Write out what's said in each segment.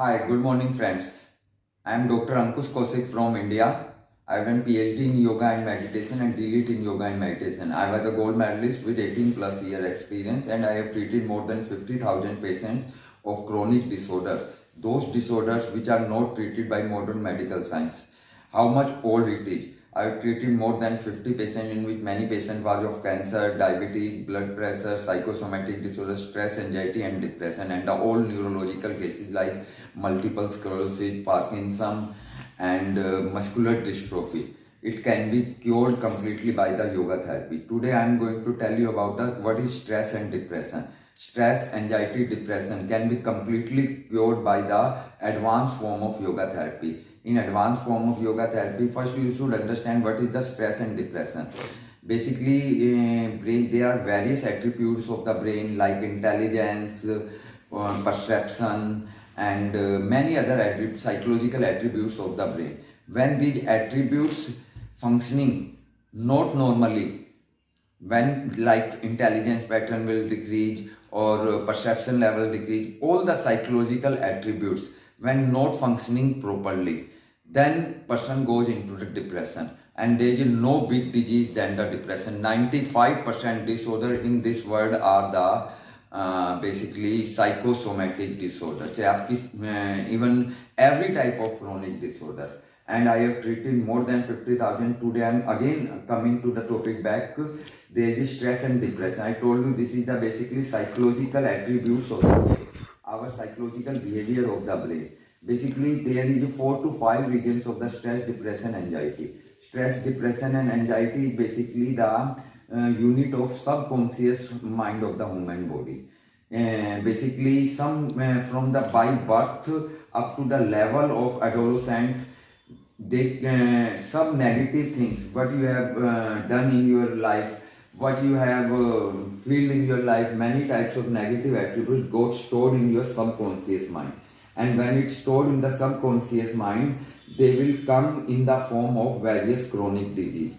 Hi, good morning friends. I am Dr. Ankush Kaushik from India. I have done PhD in Yoga and Meditation and DLit in Yoga and Meditation. I was a gold medalist with 18 plus year experience and I have treated more than 50,000 patients of chronic disorders. Those disorders which are not treated by modern medical science. How much old it is? I have treated more than 50 patients in which many patients was of cancer, diabetes, blood pressure, psychosomatic disorders, stress, anxiety and depression and all neurological cases like multiple sclerosis, Parkinson and muscular dystrophy. It can be cured completely by the yoga therapy. Today I am going to tell you about what is stress and depression. Stress, anxiety, depression can be completely cured by the advanced form of yoga therapy. In advanced form of yoga therapy, first you should understand what is the stress and depression. Basically, brain, there are various attributes of the brain like intelligence, perception, and many other psychological attributes of the brain. When these attributes functioning not normally, when like intelligence pattern will decrease or perception level decrease, all the psychological attributes when not functioning properly, then person goes into the depression. And there is no big disease than the depression. 95% disorder in this world are the basically psychosomatic disorders. Even every type of chronic disorder. And I have treated more than 50,000. Today I am again coming to the topic back. There is stress and depression. I told you this is the basically psychological attributes of the brain, our psychological behavior of the brain. Basically, there is 4 to 5 regions of the stress, depression, anxiety. Stress, depression, and anxiety is basically the unit of subconscious mind of the human body. Basically, some from the by birth up to the level of adolescent, they some negative things what you have done in your life, what you have feel in your life, many types of negative attributes got stored in your subconscious mind. And when it's stored in the subconscious mind, they will come in the form of various chronic disease.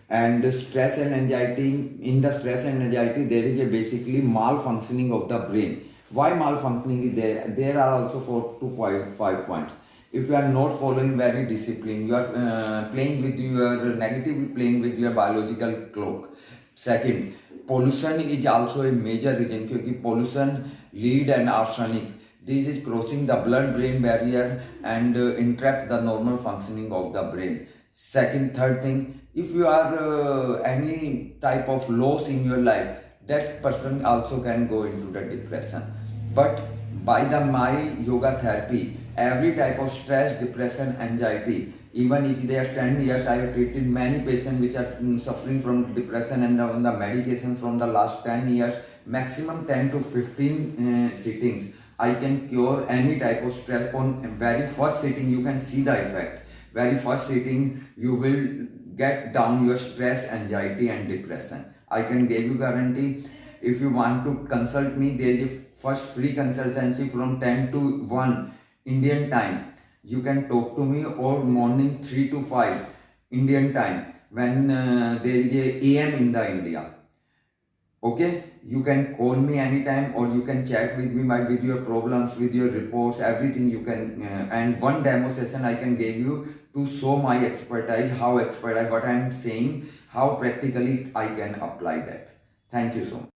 And the stress and anxiety, in the stress and anxiety, there is a basically malfunctioning of the brain. Why malfunctioning is there? There are also 4 to 5 points. If you are not following very discipline, you are playing with your negatively playing with your biological clock. Second, pollution is also a major reason because pollution, lead and arsenic, this is crossing the blood-brain barrier and interrupt the normal functioning of the brain. Third thing, if you are any type of loss in your life, that person also can go into the depression. But by my yoga therapy, every type of stress, depression, anxiety, even if they are 10 years, I have treated many patients which are suffering from depression and on the medication from the last 10 years, maximum 10 to 15 sittings. I can cure any type of stress. On very first sitting, you can see the effect. Very first sitting, you will get down your stress, anxiety and depression. I can give you guarantee. If you want to consult me, there is a first free consultancy from 10 to 1 Indian time. You can talk to me, or morning 3 to 5 Indian time when there is a AM in the India. Okay, you can call me anytime or you can chat with me with your problems, with your reports, everything you can. And one demo session I can give you to show my expertise, what I am saying, how practically I can apply that. Thank you so much.